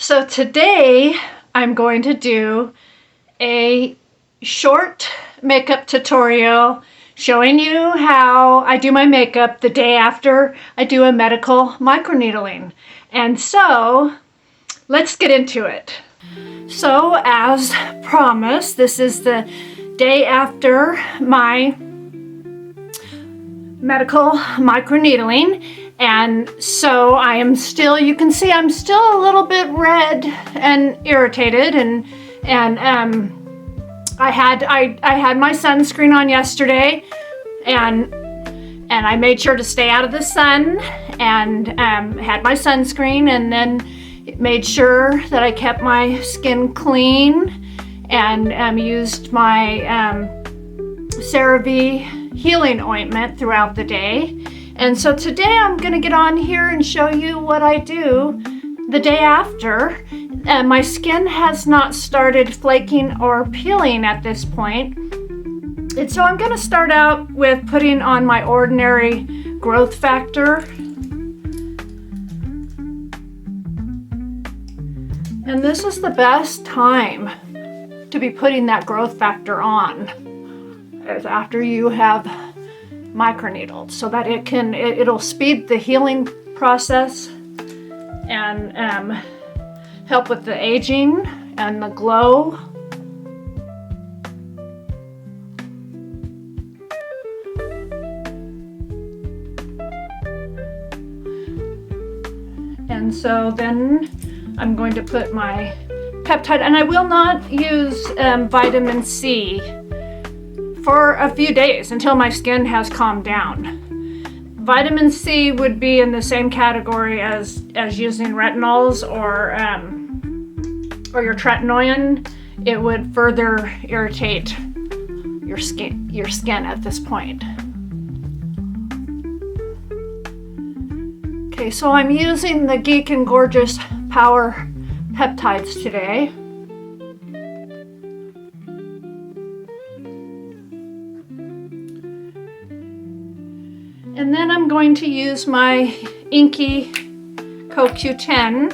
So today I'm going to do a short makeup tutorial showing you how I do my makeup the day after I do a medical microneedling. And so let's get into it. So as promised, this is the day after my medical microneedling. And so I am still, you can see I'm still a little bit red and irritated, and I had my sunscreen on yesterday, and I made sure to stay out of the sun, and had my sunscreen, and then made sure that I kept my skin clean, and used my CeraVe healing ointment throughout the day. And so today I'm going to get on here and show you what I do the day after. My skin has not started flaking or peeling at this point. And so I'm going to start out with putting on my ordinary growth factor. And this is the best time to be putting that growth factor on, is after you have microneedled, so that it'll speed the healing process and help with the aging and the glow. And so then I'm going to put my peptide, and I will not use vitamin C for a few days until my skin has calmed down. Vitamin C would be in the same category as using retinols or your tretinoin. It would further irritate your skin at this point. Okay, so I'm using the Geek and Gorgeous Power peptides today. And then I'm going to use my Inky CoQ10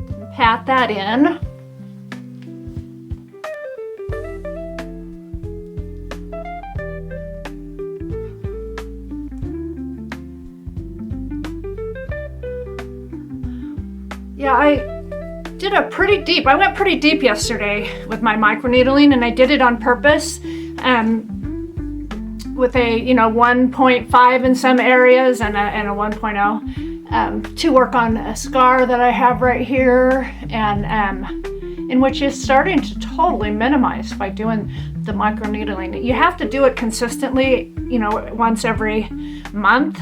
and pat that in. Yeah, I went pretty deep yesterday with my microneedling, and I did it on purpose. With a 1.5 in some areas and a 1.0 to work on a scar that I have right here, and in which is starting to totally minimize by doing the microneedling. You have to do it consistently, once every month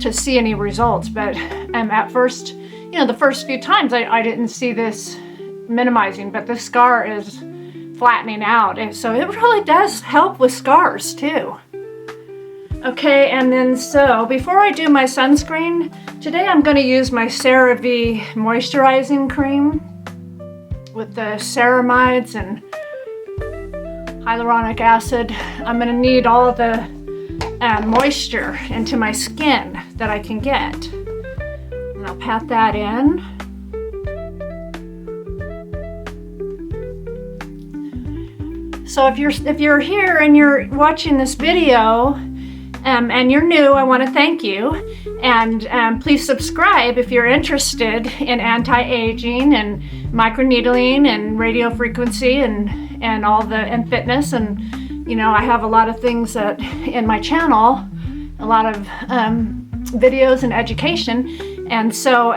to see any results. But at first, the first few times I didn't see this minimizing, but the scar is flattening out, and so it really does help with scars too. Okay, and then so before I do my sunscreen, today I'm going to use my CeraVe moisturizing cream with the ceramides and hyaluronic acid. I'm going to need all the moisture into my skin that I can get, and I'll pat that in. So if you're here and you're watching this video and you're new, I want to thank you, and please subscribe if you're interested in anti-aging and microneedling and radio frequency and fitness, and I have a lot of things that in my channel, a lot of videos and education. And so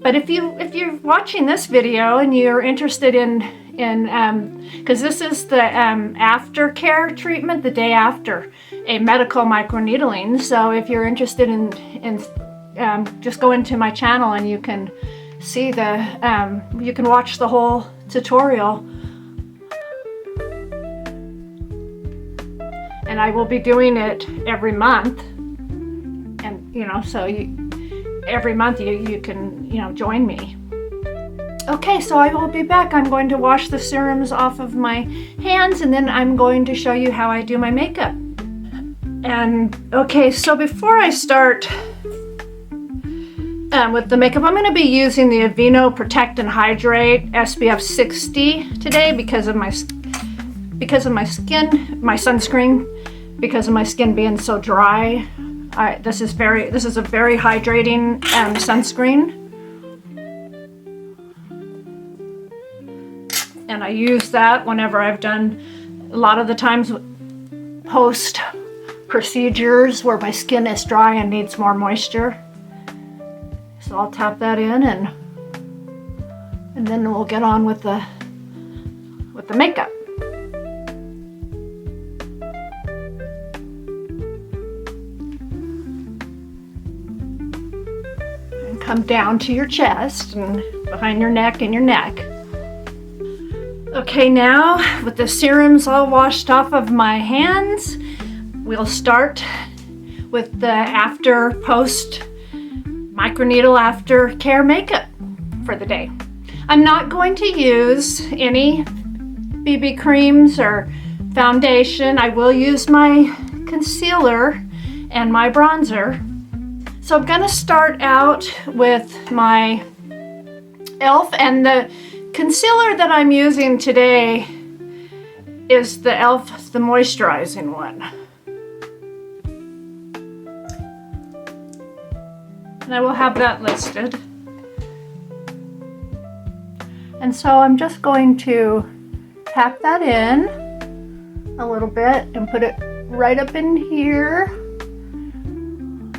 but if you're watching this video and you're interested in because this is the aftercare treatment the day after a medical microneedling. So if you're interested in just go into my channel and you can see you can watch the whole tutorial. And I will be doing it every month, and so every month you can join me. Okay, so I will be back. I'm going to wash the serums off of my hands, and then I'm going to show you how I do my makeup. And okay, so before I start with the makeup. I'm going to be using the Aveeno Protect and Hydrate SPF 60 today because of my skin, my sunscreen, because of my skin being so dry. This is a very hydrating sunscreen. And I use that whenever I've done, a lot of the times post procedures where my skin is dry and needs more moisture. So I'll tap that in and then we'll get on with the makeup. And come down to your chest and behind your neck and your neck. Okay, now with the serums all washed off of my hands, we'll start with the post microneedle aftercare makeup for the day. I'm not going to use any BB creams or foundation. I will use my concealer and my bronzer. So I'm going to start out with my e.l.f. and the concealer that I'm using today is the e.l.f. the moisturizing one. And I will have that listed. And so I'm just going to tap that in a little bit and put it right up in here,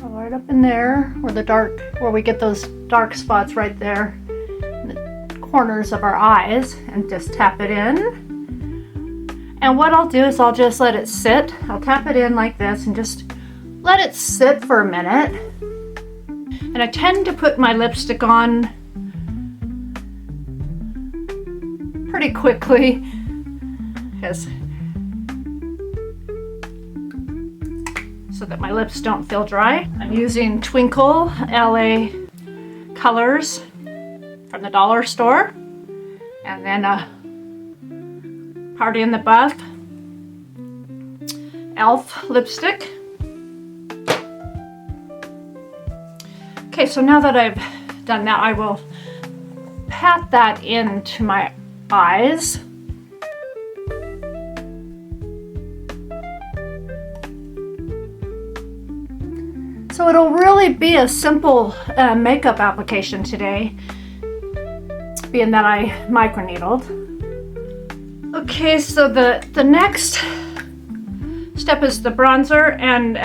right up in there where we get those dark spots right there in the corners of our eyes, and just tap it in. And what I'll do is I'll just let it sit. I'll tap it in like this and just let it sit for a minute. And I tend to put my lipstick on pretty quickly so that my lips don't feel dry. I'm using Twinkle LA colors from the dollar store, and then Party in the Buff e.l.f. lipstick. Okay, so now that I've done that, I will pat that into my eyes. So it'll really be a simple makeup application today, being that I microneedled. Okay, so the next step is the bronzer, and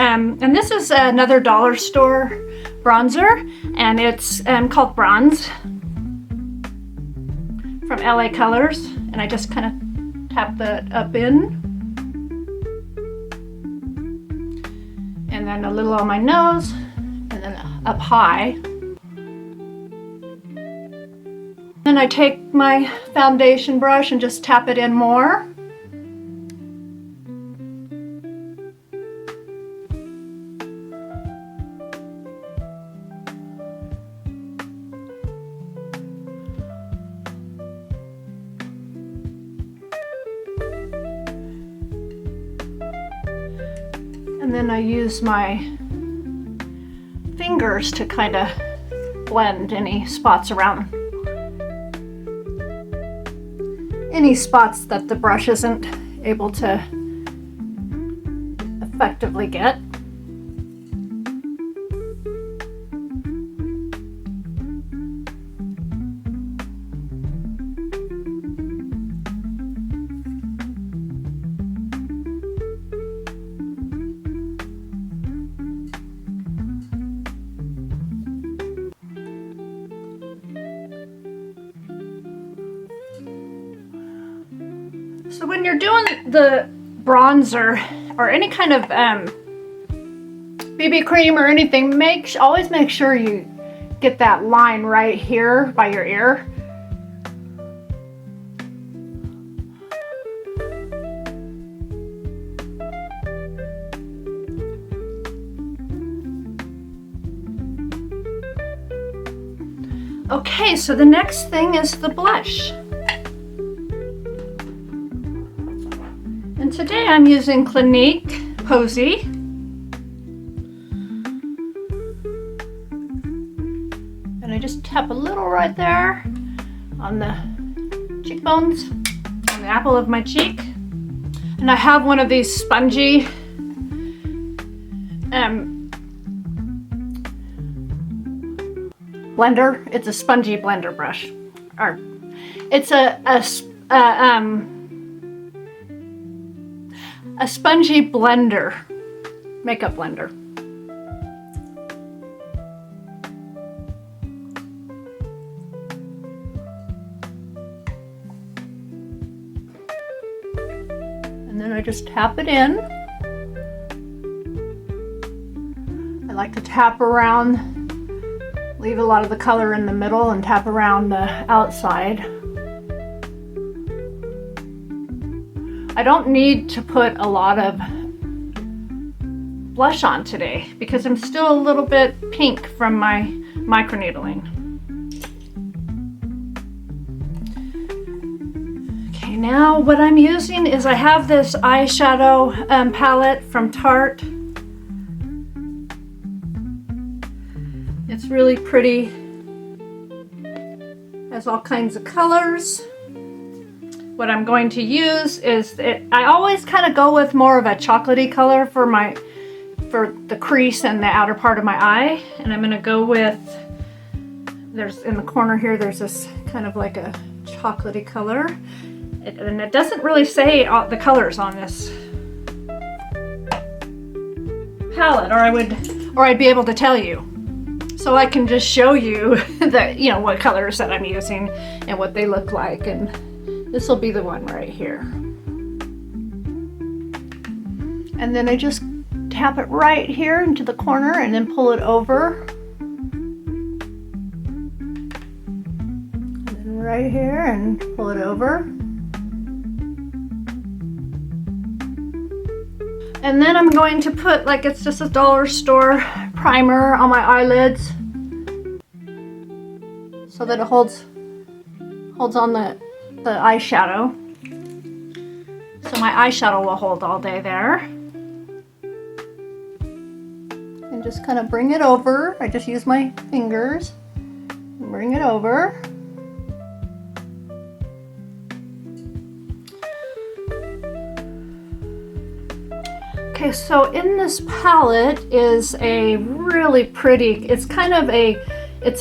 this is another dollar store bronzer, and it's called Bronze from LA Colors, and I just kind of tap that up in, and then a little on my nose, and then up high. Then I take my foundation brush and just tap it in more. And then I use my fingers to kind of blend any spots around, any spots that the brush isn't able to effectively get. So when you're doing the bronzer or any kind of BB cream or anything, always make sure you get that line right here by your ear. Okay, so the next thing is the blush. And today I'm using Clinique Posy. tap a little right there on the cheekbones, on the apple of my cheek. And I have one of these spongy blender. It's a spongy blender brush, or it's a spongy blender, makeup blender. And then I just tap it in. I like to tap around, leave a lot of the color in the middle and tap around the outside. I don't need to put a lot of blush on today because I'm still a little bit pink from my microneedling. Okay, now what I'm using is I have this eyeshadow palette from Tarte. It's really pretty. Has all kinds of colors. What I'm going to use is, I always kind of go with more of a chocolatey color for the crease and the outer part of my eye. And I'm going to go with, there's in the corner here, there's this kind of like a chocolatey color. And it doesn't really say the colors on this palette, or I'd be able to tell you. So I can just show you that, you know, what colors that I'm using and what they look like. And this will be the one right here. And then I just tap it right here into the corner and then pull it over. And then right here and pull it over. And then I'm going to put, like, it's just a dollar store primer on my eyelids so that it holds on the eyeshadow. So my eyeshadow will hold all day there. And just kind of bring it over. I just use my fingers and bring it over. Okay, so in this palette is a really pretty, it's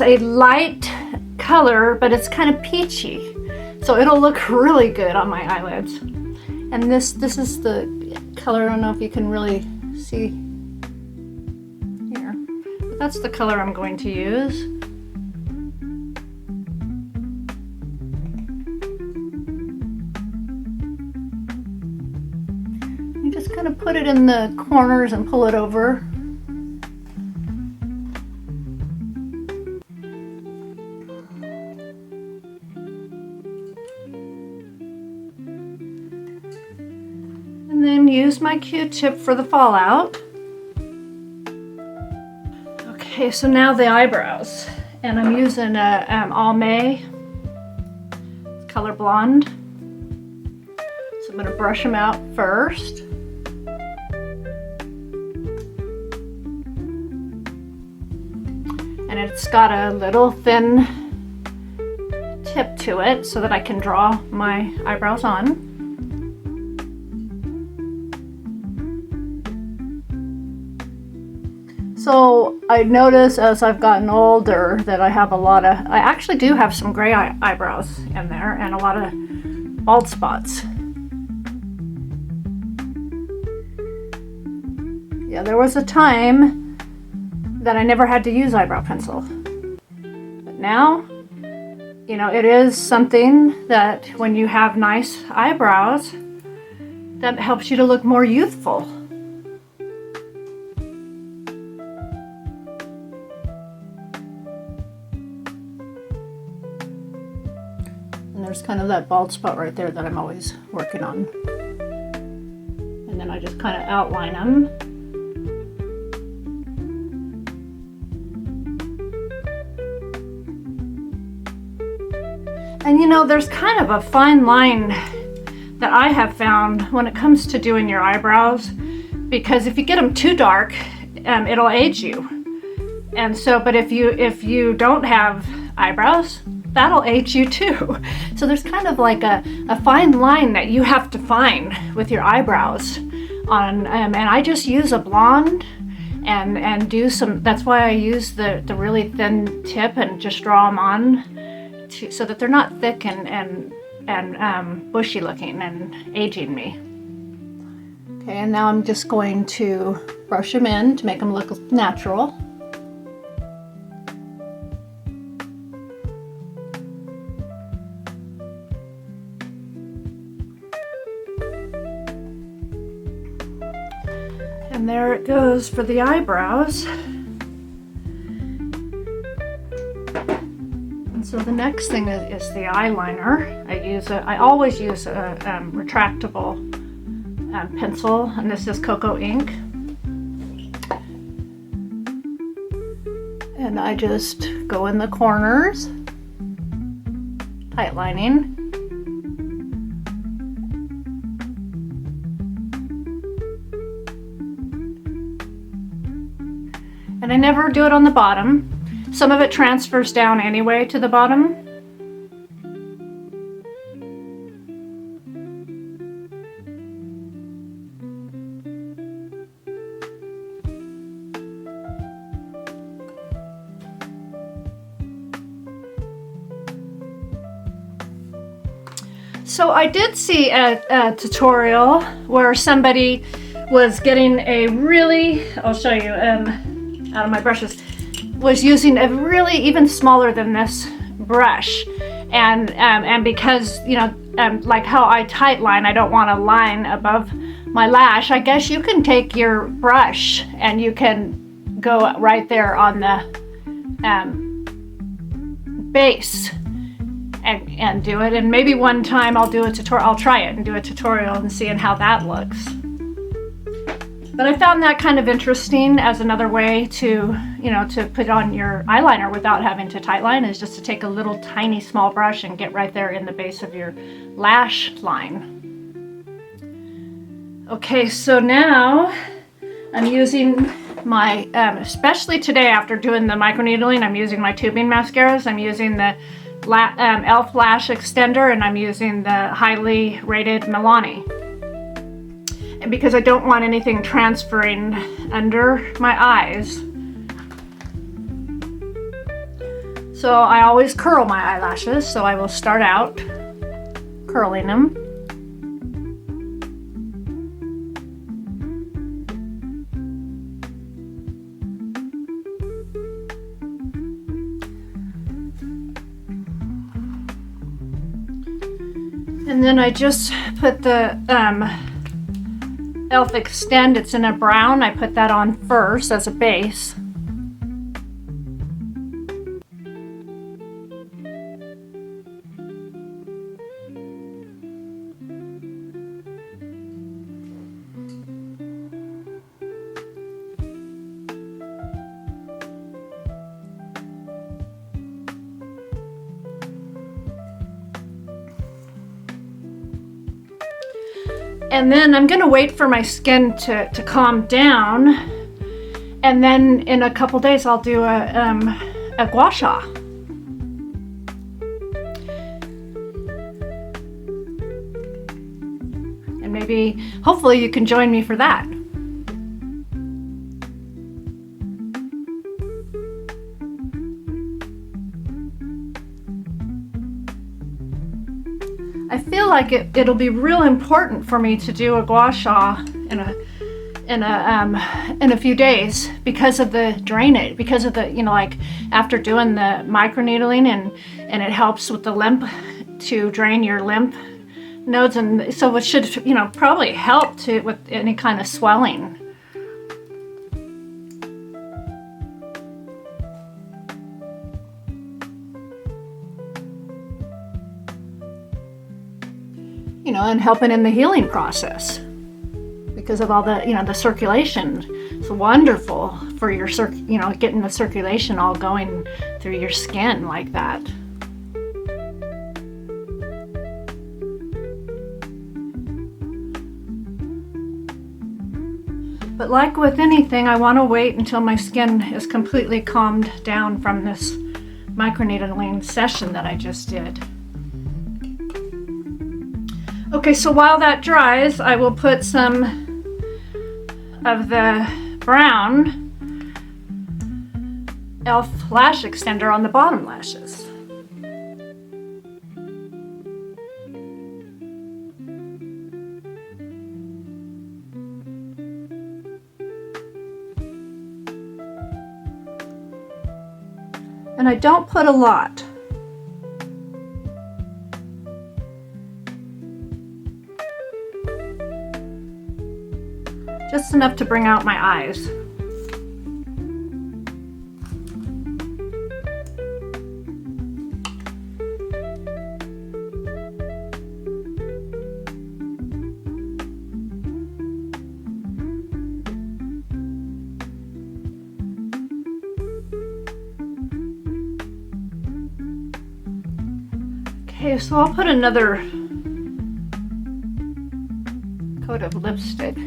a light color, but it's kind of peachy. So it'll look really good on my eyelids. And this is the color, I don't know if you can really see here, but that's the color I'm going to use. You just kind of put it in the corners and pull it over. And then use my Q-tip for the fallout. Okay, so now the eyebrows. And I'm using a Almay Color Blonde. So I'm going to brush them out first. And it's got a little thin tip to it so that I can draw my eyebrows on. So I notice as I've gotten older that I actually do have some gray eyebrows in there and a lot of bald spots. Yeah, there was a time that I never had to use eyebrow pencil. But now, you know, it is something that when you have nice eyebrows, that helps you to look more youthful. And there's kind of that bald spot right there that I'm always working on. And then I just kind of outline them. And you know, there's kind of a fine line that I have found when it comes to doing your eyebrows, because if you get them too dark, it'll age you. And so, but if you don't have eyebrows, that'll age you too. So there's kind of like a fine line that you have to find with your eyebrows. And I just use a blonde and do some, that's why I use the really thin tip and just draw them on so that they're not thick and bushy looking and aging me. Okay, and now I'm just going to brush them in to make them look natural. And there it goes for the eyebrows. And so the next thing is the eyeliner. I always use a retractable pencil, and this is cocoa ink. And I just go in the corners, tight lining. And I never do it on the bottom. Some of it transfers down anyway to the bottom. So I did see a tutorial where somebody was getting a really, I'll show you out of my brushes, was using a really even smaller than this brush, and because, you know, like how I tight line, I don't want a line above my lash. I guess you can take your brush and you can go right there on the base and do it. And maybe one time I'll do a tutorial, I'll try it and do a tutorial and see how that looks. But I found that kind of interesting as another way to, you know, to put on your eyeliner without having to tight line, is just to take a little tiny small brush and get right there in the base of your lash line. Okay, so now I'm using my, especially today after doing the microneedling, I'm using my tubing mascaras. I'm using the e.l.f. Lash Extender, and I'm using the highly rated Milani. And because I don't want anything transferring under my eyes, so I always curl my eyelashes. So I will start out curling them. And then I just put the e.l.f. Extend, it's in a brown. I put that on first as a base. And then I'm going to wait for my skin to calm down, and then in a couple days I'll do a gua sha. And maybe, hopefully you can join me for that. I feel like it'll be real important for me to do a gua sha in a few days because of the drainage, because of the, you know, like after doing the microneedling, and it helps with the lymph, to drain your lymph nodes, and so it should, you know, probably help to with any kind of swelling. You know, and helping in the healing process because of all the, you know, the circulation. It's wonderful for your you know, getting the circulation all going through your skin like that. But like with anything, I want to wait until my skin is completely calmed down from this microneedling session that I just did. Okay, so while that dries, I will put some of the brown e.l.f. lash extender on the bottom lashes. And I don't put a lot. Just enough to bring out my eyes. Okay, so I'll put another coat of lipstick.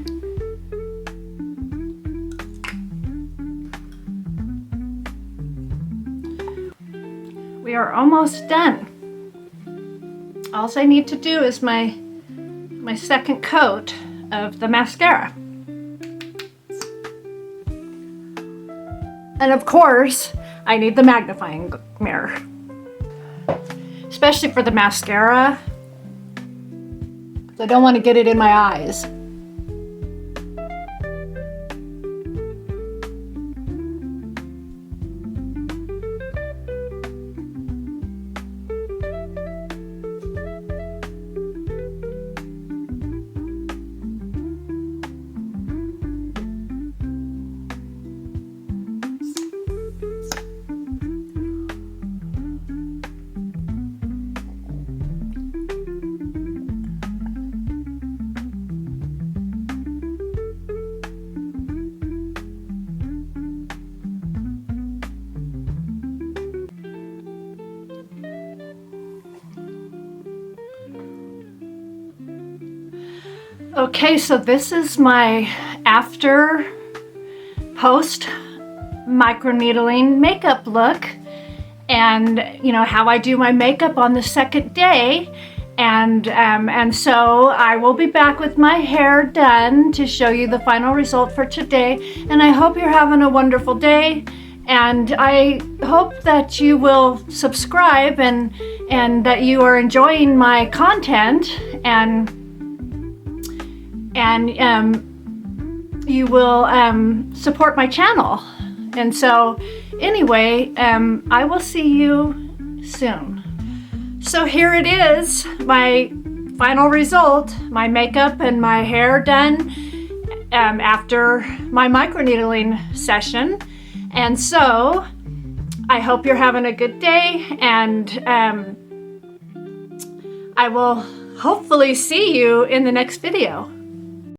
We are almost done. All I need to do is my second coat of the mascara. And of course, I need the magnifying mirror. Especially for the mascara. I don't want to get it in my eyes. Okay, so this is my after post microneedling makeup look, and you know how I do my makeup on the second day, and so I will be back with my hair done to show you the final result for today. And I hope you're having a wonderful day, and I hope that you will subscribe and that you are enjoying my content, and you will support my channel. And so anyway, I will see you soon. So here it is, my final result, my makeup and my hair done after my microneedling session. And so I hope you're having a good day, and I will hopefully see you in the next video.